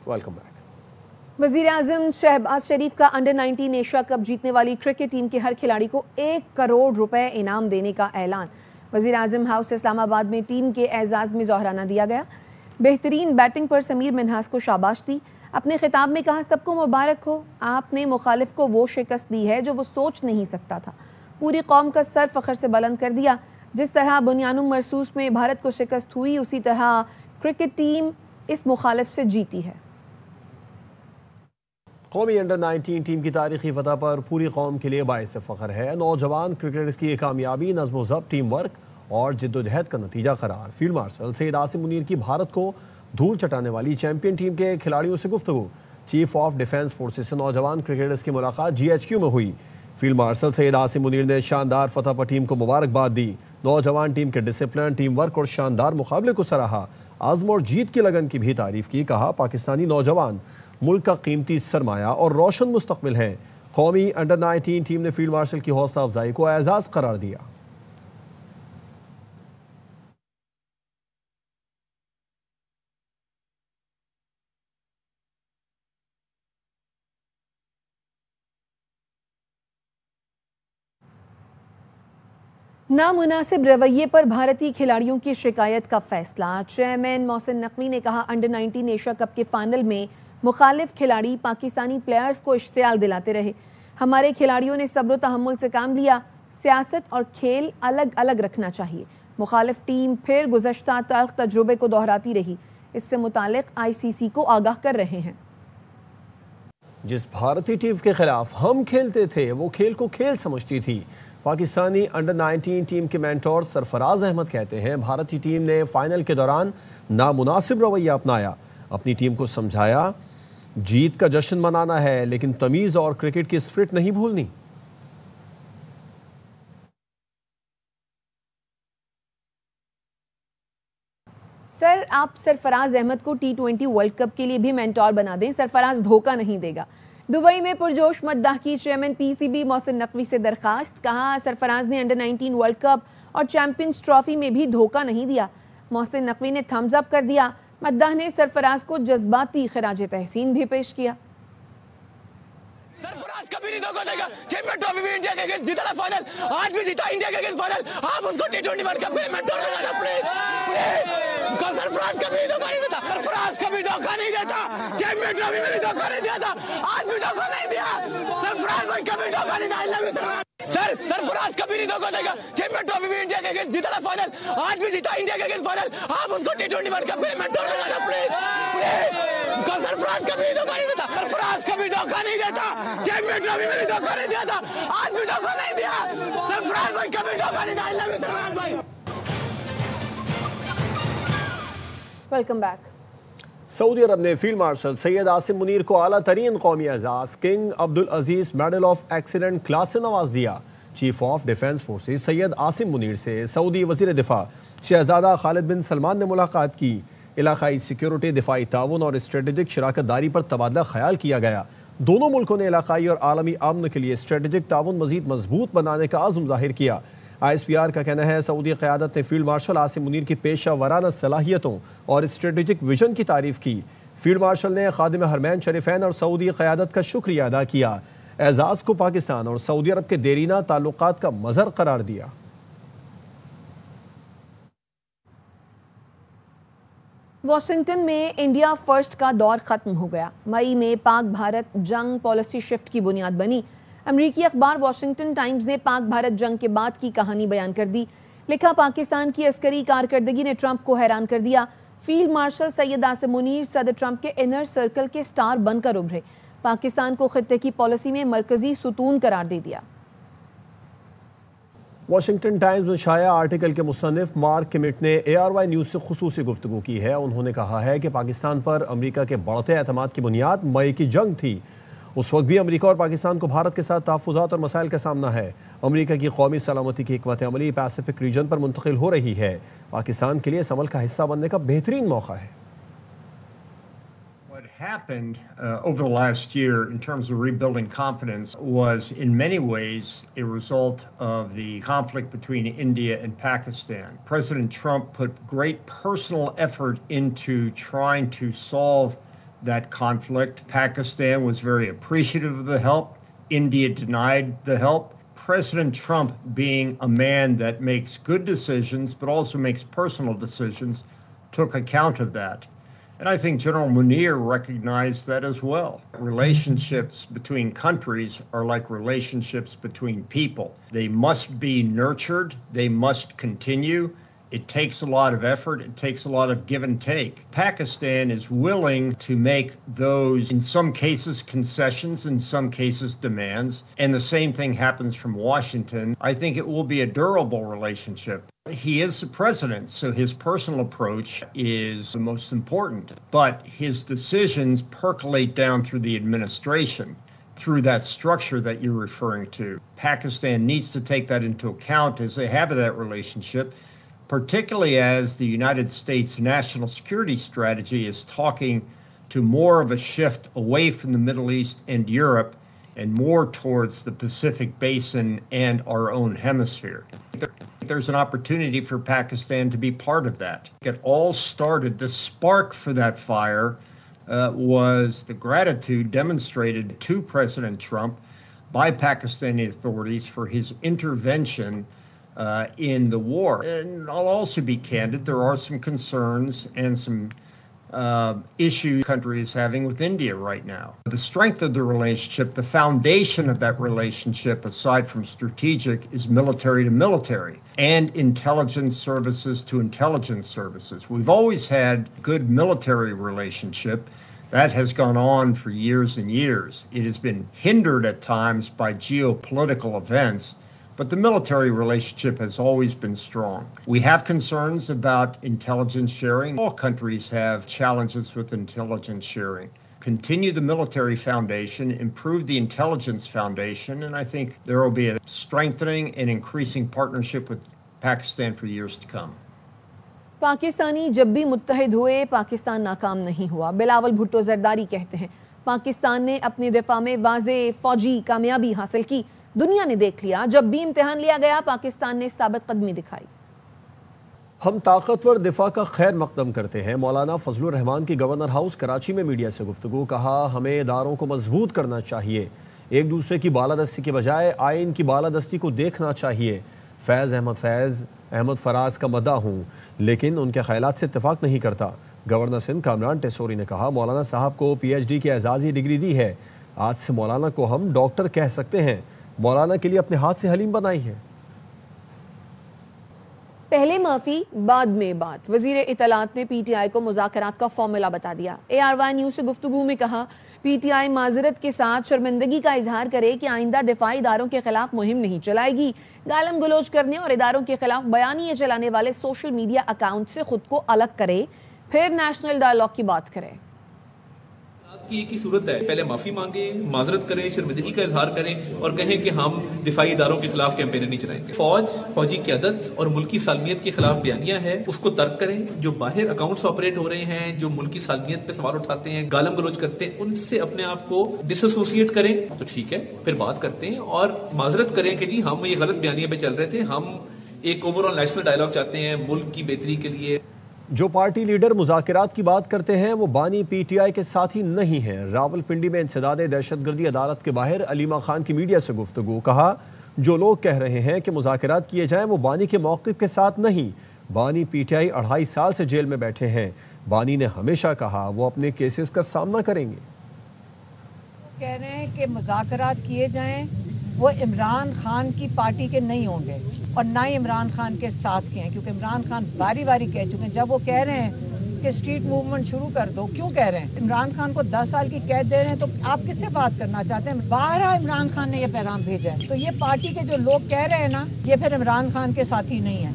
Welcome back. वज़ीर आज़म शहबाज शरीफ का under 19 Asia cup जीतने वाली क्रिकेट टीम के हर खिलाड़ी को 1 करोड़ रुपए इनाम देने का ऐलान। वज़ीर आज़म हाउस इस्लामाबाद में टीम के एजाज़ में ज़ोहराना दिया गया। बेहतरीन बैटिंग पर समीर मिन्हास को शाबाश दी। अपने खिताब में कहा, सबको मुबारक हो, आपने मुखालिफ को वो शिकस्त दी है जो वो सोच नहीं सकता था। पूरी कौम का सर फ़ख्र से बुलंद कर दिया। जिस तरह बुनियानुम मरसूस में भारत को शिकस्त हुई, उसी तरह क्रिकेट टीम इस मुखालिफ से जीती है। कौमी अंडर 19 टीम की तारीखी फतह पर पूरी कौम के लिए बाइस फ़ख्र है। नौजवान क्रिकेटर्स की ये कामयाबी नज़्म ज़ब्त, टीम वर्क और जिद्दोजहद का नतीजा करार। फील्ड मार्शल सैयद आसिम मुनीर की भारत को धूल चटाने वाली चैंपियन टीम के खिलाड़ियों से गुफ्तगू। चीफ ऑफ डिफेंस फोर्सेस से नौजवान क्रिकेटर्स की मुलाकात GHQ में हुई। फील्ड मार्शल सैयद आसिम मुनीर ने शानदार फतह पर टीम को मुबारकबाद दी। नौजवान टीम के डिसिप्लिन, टीम वर्क और शानदार मुकाबले को सराहा। आज़म और जीत की लगन की भी तारीफ की। कहा, पाकिस्तानी नौजवान मुल्क का कीमती सरमाया और रोशन मुस्तकबिल है। कौमी अंडर 19 टीम ने फील्ड मार्शल की हौसला अफजाई को एजाज़ करार दिया। नामुनासिब रवैये पर भारतीय खिलाड़ियों की शिकायत का फैसला। चेयरमैन मोहसिन नकवी ने कहा, अंडर 19 एशिया कप के फाइनल में मुखालिफ खिलाड़ी पाकिस्तानी प्लेयर्स को इश्तियाल दिलाते रहे। हमारे खिलाड़ियों ने सब्र तहम्मुल से काम लिया। सियासत और खेल अलग अलग रखना चाहिए। मुखालिफ टीम फिर गुज़श्ता तल्ख तजुर्बे को दोहराती रही। इससे मुतालिक ICC को आगाह कर रहे हैं। जिस भारतीय टीम के खिलाफ हम खेलते थे वो खेल को खेल समझती थी। पाकिस्तानी अंडर 19 टीम के मेंटोर सरफराज अहमद कहते हैं, भारतीय टीम ने फाइनल के दौरान नामुनासिब रवैया अपनाया। अपनी टीम को समझाया जीत का जश्न मनाना है, लेकिन तमीज़ और क्रिकेट की स्पिरिट नहीं भूलनी। सर, आप सरफराज अहमद को T20 वर्ल्ड कप के लिए भी मेंटोर बना दें, सरफराज धोखा नहीं देगा। दुबई में पुरजोश मद्दाह की चेयरमैन PCB मोहसिन नकवी से दरखास्त। कहा, सरफराज ने अंडर 19 वर्ल्ड कप और चैंपियंस ट्रॉफी में भी धोखा नहीं दिया। मोहसिन नकवी ने थम्स अप कर दिया। मद्दाह ने सरफराज को जज्बाती खराज तहसीन भी पेश किया। सरफराज कभी नहीं धोखा देगा। चैंपियंस ट्रॉफी भी इंडिया के अगेंस्ट जीता था फाइनल, आज भी जीता इंडिया के अगेंस्ट फाइनल। आप उसको T20 वर्ल्ड कप में मेंटोर बनाना प्लीज। सरफराज कभी धोखा नहीं देता। सरफराज कभी धोखा नहीं देता। चैंपियंस ट्रॉफी में भी धोखा नहीं दिया था, आज भी धोखा नहीं दिया। सरफराज भाई कभी धोखा नहीं दिया। सरफराज कभी नहीं धोखा देगा। चैंपियंस ट्रॉफी भी इंडिया के अगेंस्ट जीता था फाइनल, आज भी जीता इंडिया के अगेंस्ट फाइनल। आप उसको T20 वर्ल्ड कप में मेंटोर बनाना प्लीज। सरफराज कभी धोखा नहीं देता। सरफराज कभी धोखा नहीं देता। चैंपियंस ट्रॉफी में भी धोखा नहीं दिया था, आज भी धोखा नहीं दिया। सरफराज भाई कभी धोखा नहीं दिया। सरफराज भाई। Welcome back. सऊदी अरब ने फील्ड मार्शल सैयद आसिम मुनीर को आला तरीन कौमी एजाज king Abdul Aziz medal of excellent class से नवाज दिया। Chief of defence forces Syed Asim Munir से सऊदी वजीर दिफा शहजादा खालिद बिन सलमान ने मुलाकात की। इलाकाई सिक्योरिटी, दिफाई ताउन और स्ट्रेटेजिक शराकत दारी पर तबादला ख्याल किया गया। दोनों मुल्कों ने इलाकाई और आलमी अमन के लिए स्ट्रेटेजिक ताउन मजीद मजबूत बनाने का आज़म जाहिर किया। ISPR का कहना है, सऊदी क़यादत ने फील्ड मार्शल आसिम मुनीर की पेशा वराना सलाहियतों और स्ट्रेटेजिक विजन की तारीफ की। फील्ड मार्शल ने खादिम हरमैन शरीफैन और सऊदी क़यादत का शुक्रिया अदा किया। एजाज़ को पाकिस्तान और सऊदी अरब के देरीना ताल्लुकात का मज़हर करार दिया। वाशिंगटन में इंडिया फर्स्ट का दौर खत्म हो गया। मई में पाक भारत जंग पॉलिसी शिफ्ट की बुनियाद बनी। अमरीकी अखबार वॉशिंगटन टाइम्स ने पाक भारत जंग के बाद की कहानी बयान कर दी। लिखा, पाकिस्तान की अस्करी कारकर्दगी ने ट्रंप को हैरान कर दिया। फील्ड मार्शल सैयद आसिम मुनीर सदर ट्रंप के इनर सर्कल के स्टार बनकर उभरे। पाकिस्तान को खित्ते की पॉलिसी में मरकजी सुतून करार दे दिया। वॉशिंगटन टाइम्स में शाया आर्टिकल के मुसन्निफ मार्क किमिट ने ARY न्यूज़ से खुसूसी गुफ्तगू की है। उन्होंने कहा है कि पाकिस्तान पर अमरीका के बढ़ते एतमाद की बुनियाद मई की जंग थी। उस वक्त भी अमरीका और पाकिस्तान को भारत के साथ तहफ़्फ़ुज़ात और मसाइल का सामना है। अमरीका की कौमी सलामती की हिकमत अमली पैसिफिक रीजन पर मुंतकिल हो रही है। पाकिस्तान के लिए इस अमल का हिस्सा बनने का बेहतरीन मौका है। What happened over the last year in terms of rebuilding confidence was in many ways a result of the conflict between India and Pakistan. President Trump put great personal effort into trying to solve that conflict. Pakistan was very appreciative of the help. India denied the help. President Trump, being a man that makes good decisions but also makes personal decisions, took account of that. And I think General Munir recognized that as well. Relationships between countries are like relationships between people. They must be nurtured. They must continue. It takes a lot of effort. It takes a lot of give and take. Pakistan is willing to make those, in some cases, concessions, in some cases, demands. And the same thing happens from Washington. I think it will be a durable relationship. He is the president, so his personal approach is the most important. But his decisions percolate down through the administration, through that structure that you're referring to. Pakistan needs to take that into account as they have that relationship, particularly as the United States national security strategy is talking to more of a shift away from the Middle East and Europe and more towards the Pacific Basin and our own hemisphere. There's an opportunity for Pakistan to be part of that. It all started, the spark for that fire was the gratitude demonstrated to President Trump by Pakistani authorities for his intervention in the war. And I'll also be candid, there are some concerns and some issues the country is having with India right now. The strength of the relationship, the foundation of that relationship, aside from strategic, is military to military and intelligence services to intelligence services. We've always had good military relationship. That has gone on for years and years. It has been hindered at times by geopolitical events, but the military relationship has always been strong. We have concerns about intelligence sharing. All countries have challenges with intelligence sharing. Continue the military foundation, improve the intelligence foundation, and I think there will be a strengthening and increasing partnership with Pakistan for years to come. Pakistani जब भी मुत्तहिद हुए पाकिस्तान नाकाम नहीं हुआ। बिलावल भुट्टो जरदारी कहते हैं पाकिस्तान ने अपने दिफा में वाज़े फौजी कामयाबी हासिल की। दुनिया ने देख लिया, जब भी इम्तिहान लिया गया पाकिस्तान ने साबित कदमी दिखाई। हम ताकतवर दिफा का खैर मकदम करते हैं। मौलाना फजलुर रहमान की गवर्नर हाउस कराची में मीडिया से गुफ्तगू। कहा, हमें इदारों को मजबूत करना चाहिए, एक दूसरे की बालादस्ती के बजाय आइन की बालादस्ती को देखना चाहिए। फैज़ अहमद फराज का मदा हूँ, लेकिन उनके ख्यालात से इत्तेफाक नहीं करता। गवर्नर सिंध कामरान टेसोरी ने कहा, मौलाना साहब को PhD की एजाज़ी डिग्री दी है, आज से मौलाना को हम डॉक्टर कह सकते हैं। मौलाना के लिए अपने हाथ से हलीम बनाई है। पहले माफ़ी बाद में बात। वज़ीर इत्तलात ने PTI को मुज़ाकरात का फॉर्मूला बता दिया। ARY न्यूज़ से गुफ्तगू में कहा, PTI माजरत के साथ शर्मिंदगी का इजहार करे कि आइंदा दिफाई इदारों के खिलाफ मुहिम नहीं चलाएगी। गालम गलोच करने और इदारों के खिलाफ बयानिए चलाने वाले सोशल मीडिया अकाउंट से खुद को अलग करे, फिर नेशनल डायलॉग की बात करे। की एक ही सूरत है, पहले माफी मांगे, माजरत करें, शर्मिंदगी का इजहार करें और कहें कि हम दिफाई इदारों के खिलाफ कैंपेन नहीं चलाएंगे। फौजी क़यादत और मुल्की सालमियत के खिलाफ बयानिया है, उसको तर्क करें। जो बाहर अकाउंट्स ऑपरेट हो रहे हैं, जो मुल्की सालमियत पे सवाल उठाते हैं, गालम गलोच करते हैं, उनसे अपने आप को डिसोसिएट करें तो ठीक है, फिर बात करते हैं और माजरत करें कि जी हम ये गलत बयानिया पे चल रहे थे, हम एक ओवरऑल नेशनल डायलॉग चाहते हैं मुल्क की बेहतरी के लिए। जो पार्टी लीडर मुज़ाकरात की बात करते हैं वो बानी PTI के साथी नहीं हैं। रावलपिंडी में इंसदाद दहशतगर्दी अदालत के बाहर अलीमा खान की मीडिया से गुफ्तगू। कहा, जो लोग कह रहे हैं कि मुज़ाकरात किए जाएं वो बानी के मौक़िफ़ के साथ नहीं। बानी PTI 2.5 साल से जेल में बैठे हैं। बानी ने हमेशा कहा वो अपने केसेस का सामना करेंगे। कह रहे हैं कि मुज़ाकरात किए जाएं, वो इमरान खान की पार्टी के नहीं होंगे और ना ही इमरान खान के साथ के हैं, क्योंकि इमरान खान बारी बारी कह चुके हैं। जब वो कह रहे हैं कि स्ट्रीट मूवमेंट शुरू कर दो, क्यों कह रहे हैं? इमरान खान को 10 साल की कैद दे रहे हैं, तो आप किससे बात करना चाहते हैं? 12 इमरान खान ने ये पैगाम भेजा है, तो ये पार्टी के जो लोग कह रहे हैं ना, ये फिर इमरान खान के साथी नहीं है।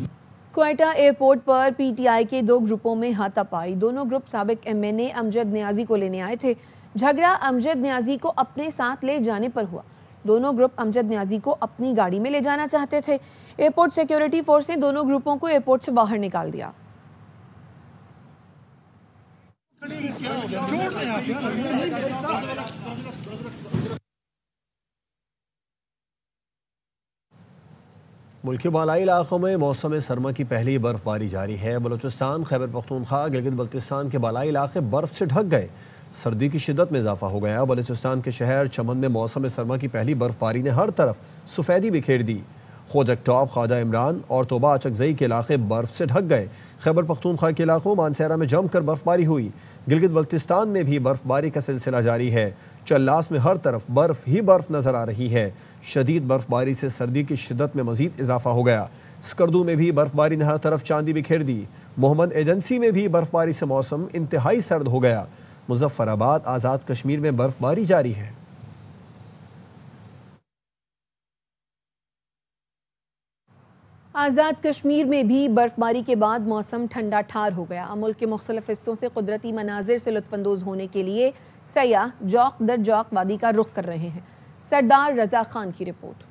क्वेटा एयरपोर्ट पर PTI के 2 ग्रुपों में हाथापाई। दोनों ग्रुप साबिक MNA अमजद न्याजी को लेने आए थे। झगड़ा अमजद न्याजी को अपने साथ ले जाने पर हुआ। दोनों ग्रुप अमजद न्याजी को अपनी गाड़ी में ले जाना चाहते थे। एयरपोर्ट सिक्योरिटी फोर्स ने दोनों ग्रुपों को एयरपोर्ट से बाहर निकाल दिया। मुल्क के बालाई इलाकों में मौसम सरमा की पहली बर्फबारी जारी है। बलूचिस्तान, खैबर पख्तूनख्वा, गिलगित बल्तिस्तान के बालाई इलाके बर्फ से ढक गए। सर्दी की शिद्दत में इजाफा हो गया। बलूचिस्तान के शहर चमन में मौसम सरमा की पहली बर्फबारी ने हर तरफ सफ़ेदी बिखेर दी। खोजक टॉप, ख्वाजा इमरान और तोबा चकजई के इलाके बर्फ से ढक गए। खैबर पख्तूनख्वा के इलाकों मानसेरा में जमकर बर्फबारी हुई। गिलगित बल्तिस्तान में भी बर्फबारी का सिलसिला जारी है। चल्लास में हर तरफ बर्फ ही बर्फ नजर आ रही है। शदीद बर्फबारी से सर्दी की शिद्दत में मजीद इजाफा हो गया। स्कर्दू में भी बर्फबारी ने हर तरफ चांदी बिखेर दी। मोहम्मद एजेंसी में भी बर्फबारी से मौसम इंतहाई सर्द हो गया। मुजफ्फराबाद, आज़ाद कश्मीर में बर्फबारी जारी है। आज़ाद कश्मीर में भी बर्फबारी के बाद मौसम ठंडा ठार हो गया। मुल्क के मुख्तलिफ हिस्सों से कुदरती मनाजिर से लुत्फानंदोज़ होने के लिए सयाह जौक दर जौक वादी का रुख कर रहे हैं। सरदार रजा खान की रिपोर्ट।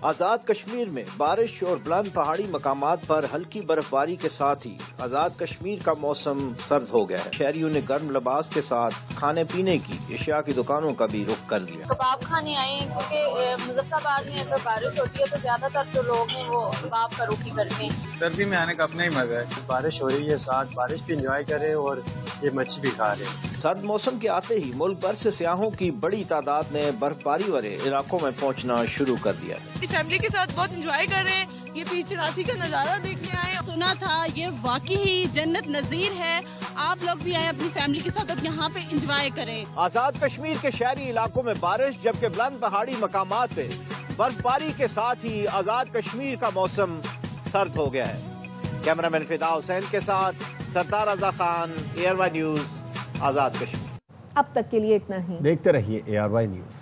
आज़ाद कश्मीर में बारिश और बुलंद पहाड़ी मकामात पर हल्की बर्फबारी के साथ ही आज़ाद कश्मीर का मौसम सर्द हो गया है। शहरियों ने गर्म लिबास के साथ खाने पीने की अशिया की दुकानों का भी रुख कर लिया। कबाब खाने आए हैं क्योंकि मुजफ्फराबाद में अगर बारिश होती है तो ज्यादातर जो लोग हैं वो कबाब का रुख ही करते हैं। सर्दी में आने का अपना ही मजा है। बारिश हो रही है, साथ बारिश भी इंजॉय करें और ये मच्छी भी खा रहे हैं। सर्द मौसम के आते ही मुल्क भर से सयाहों की बड़ी तादाद ने बर्फबारी वाले इलाकों में पहुँचना शुरू कर दिया है। फैमिली के साथ बहुत एंजॉय कर रहे हैं। ये पीर चढ़ासी का नजारा देखने आए। सुना था ये वाकई ही जन्नत नजीर है। आप लोग भी आए अपनी फैमिली के साथ और यहाँ पे एंजॉय करें। आज़ाद कश्मीर के शहरी इलाकों में बारिश, जबकि बुलंद पहाड़ी मकामात पे बर्फबारी के साथ ही आज़ाद कश्मीर का मौसम सर्द हो गया है। कैमरामैन फिदा हुसैन के साथ सरदार रजा खान, ARY न्यूज, आज़ाद कश्मीर। अब तक के लिए इतना ही। देखते रहिए ARY न्यूज।